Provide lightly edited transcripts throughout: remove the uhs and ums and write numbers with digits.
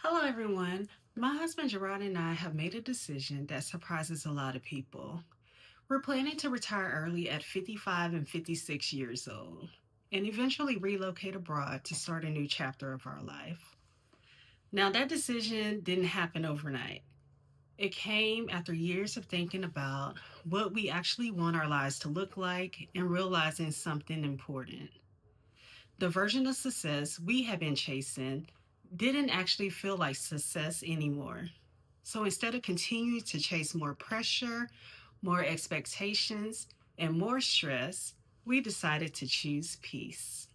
Hello, everyone. My husband Gerard and I have made a decision that surprises a lot of people. We're planning to retire early at 55 and 56 years old and eventually relocate abroad to start a new chapter of our life. Now, that decision didn't happen overnight. It came after years of thinking about what we actually want our lives to look like and realizing something important. The version of success we had been chasing didn't actually feel like success anymore. So instead of continuing to chase more pressure, more expectations, and more stress, we decided to choose peace.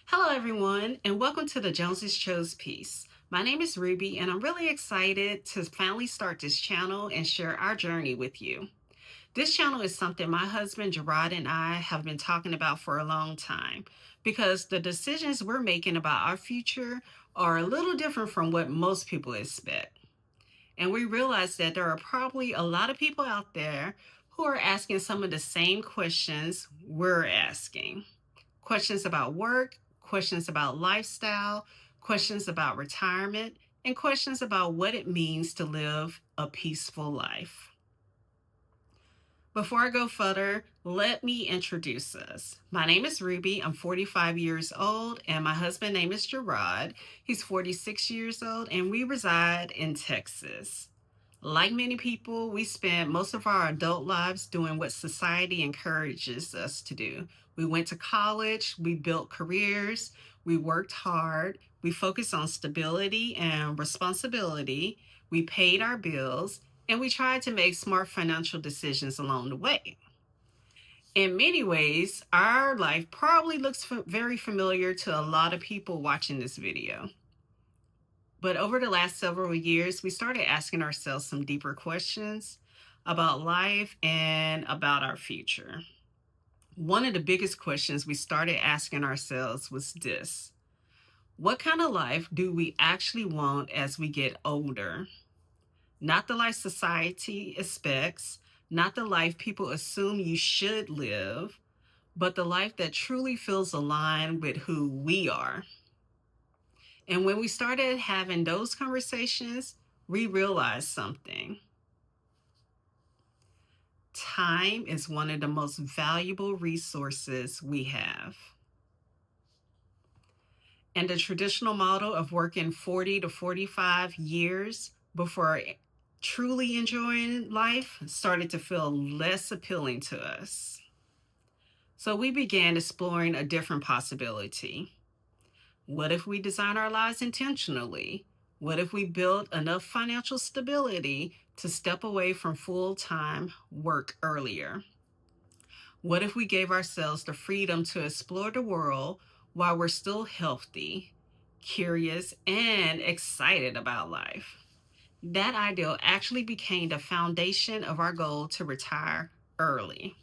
Hello, everyone, and welcome to the Joneses Chose Peace. My name is Ruby, and I'm really excited to finally start this channel and share our journey with you. This channel is something my husband Gerard and I have been talking about for a long time because the decisions we're making about our future are a little different from what most people expect. And we realize that there are probably a lot of people out there who are asking some of the same questions we're asking. Questions about work, questions about lifestyle, questions about retirement, and questions about what it means to live a peaceful life. Before I go further, let me introduce us. My name is Ruby. I'm 45 years old, and my husband's name is Gerard. He's 46 years old, and we reside in Texas. Like many people, we spend most of our adult lives doing what society encourages us to do. We went to college, we built careers, we worked hard, we focused on stability and responsibility, we paid our bills, and we tried to make smart financial decisions along the way. In many ways, our life probably looks very familiar to a lot of people watching this video. But over the last several years, we started asking ourselves some deeper questions about life and about our future. One of the biggest questions we started asking ourselves was this: what kind of life do we actually want as we get older? Not the life society expects, not the life people assume you should live, but the life that truly feels aligned with who we are. And when we started having those conversations, we realized something. Time is one of the most valuable resources we have. And the traditional model of working 40 to 45 years before truly enjoying life started to feel less appealing to us. So we began exploring a different possibility. What if we design our lives intentionally? What if we build enough financial stability to step away from full time work earlier? What if we gave ourselves the freedom to explore the world while we're still healthy, curious, and excited about life? That ideal actually became the foundation of our goal to retire early.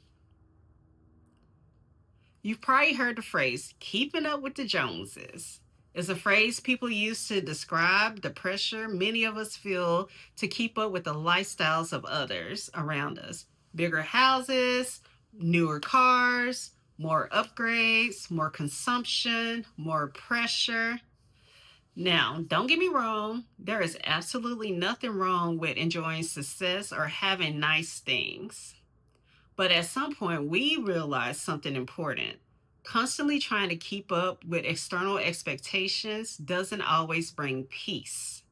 You've probably heard the phrase, keeping up with the Joneses. It's a phrase people use to describe the pressure many of us feel to keep up with the lifestyles of others around us. Bigger houses, newer cars, more upgrades, more consumption, more pressure. Now, don't get me wrong, there is absolutely nothing wrong with enjoying success or having nice things. But at some point, we realized something important. Constantly trying to keep up with external expectations doesn't always bring peace.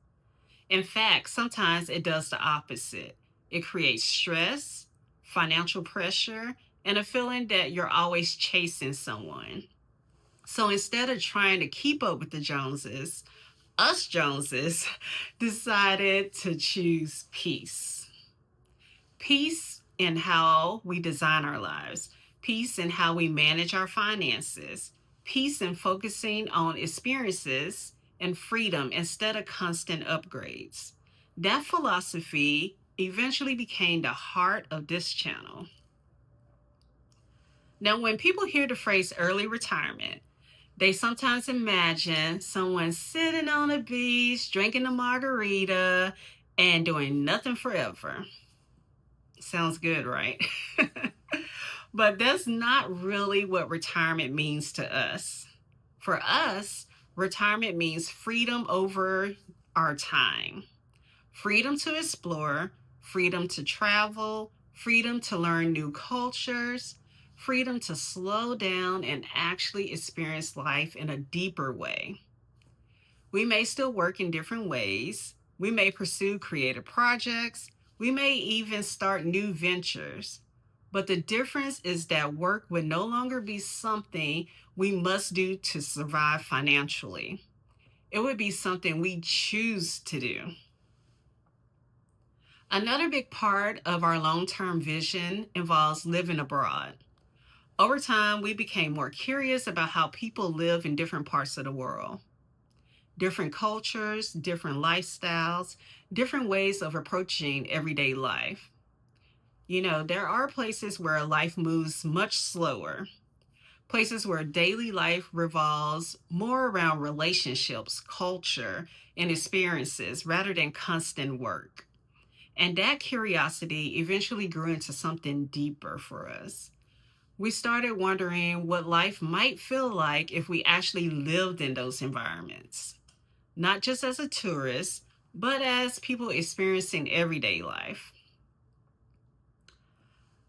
In fact, sometimes it does the opposite. It creates stress, financial pressure, and a feeling that you're always chasing someone. So instead of trying to keep up with the Joneses, us Joneses decided to choose peace. Peace in how we design our lives, peace in how we manage our finances, peace in focusing on experiences and freedom instead of constant upgrades. That philosophy eventually became the heart of this channel. Now, when people hear the phrase early retirement, They sometimes imagine someone sitting on a beach, drinking a margarita, and doing nothing forever. Sounds good, right? But that's not really what retirement means to us. For us, retirement means freedom over our time, freedom to explore, freedom to travel, freedom to learn new cultures, freedom to slow down and actually experience life in a deeper way. We may still work in different ways. We may pursue creative projects. We may even start new ventures. But the difference is that work would no longer be something we must do to survive financially. It would be something we choose to do. Another big part of our long term vision involves living abroad. Over time, we became more curious about how people live in different parts of the world. Different cultures, different lifestyles, different ways of approaching everyday life. There are places where life moves much slower, places where daily life revolves more around relationships, culture, and experiences rather than constant work. And that curiosity eventually grew into something deeper for us. We started wondering what life might feel like if we actually lived in those environments, not just as a tourist, but as people experiencing everyday life.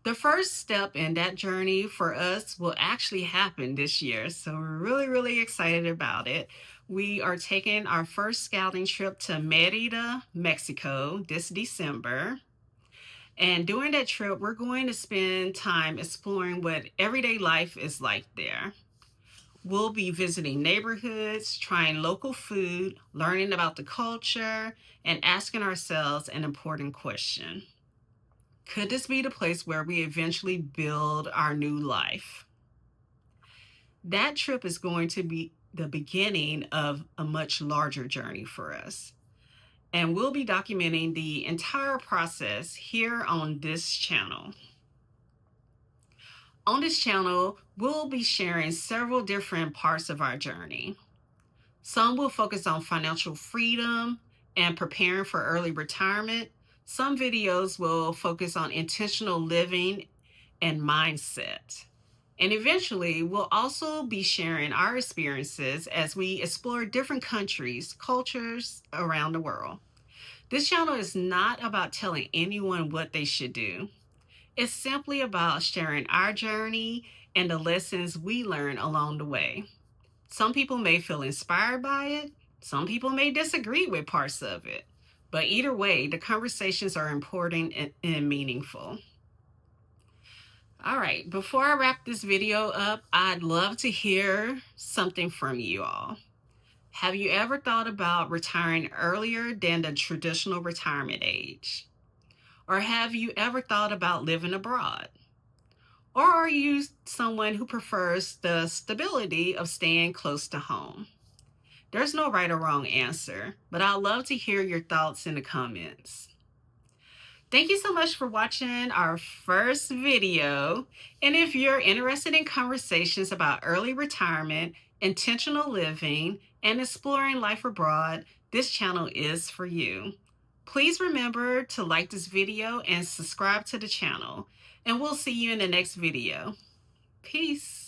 The first step in that journey for us will actually happen this year. So we're really, really excited about it. We are taking our first scouting trip to Merida, Mexico this December. And during that trip, we're going to spend time exploring what everyday life is like there. We'll be visiting neighborhoods, trying local food, learning about the culture, and asking ourselves an important question. Could this be the place where we eventually build our new life? That trip is going to be the beginning of a much larger journey for us. And we'll be documenting the entire process here on this channel. On this channel, we'll be sharing several different parts of our journey. Some will focus on financial freedom and preparing for early retirement. Some videos will focus on intentional living and mindset. And eventually, we'll also be sharing our experiences as we explore different countries, cultures around the world. This channel is not about telling anyone what they should do. It's simply about sharing our journey and the lessons we learn along the way. Some people may feel inspired by it, some people may disagree with parts of it. But either way, the conversations are important and meaningful. All right, before I wrap this video up, I'd love to hear something from you all. Have you ever thought about retiring earlier than the traditional retirement age? Or have you ever thought about living abroad? Or are you someone who prefers the stability of staying close to home? There's no right or wrong answer, but I'd love to hear your thoughts in the comments. Thank you so much for watching our first video. And if you're interested in conversations about early retirement, intentional living, and exploring life abroad, this channel is for you. Please remember to like this video and subscribe to the channel. And we'll see you in the next video. Peace.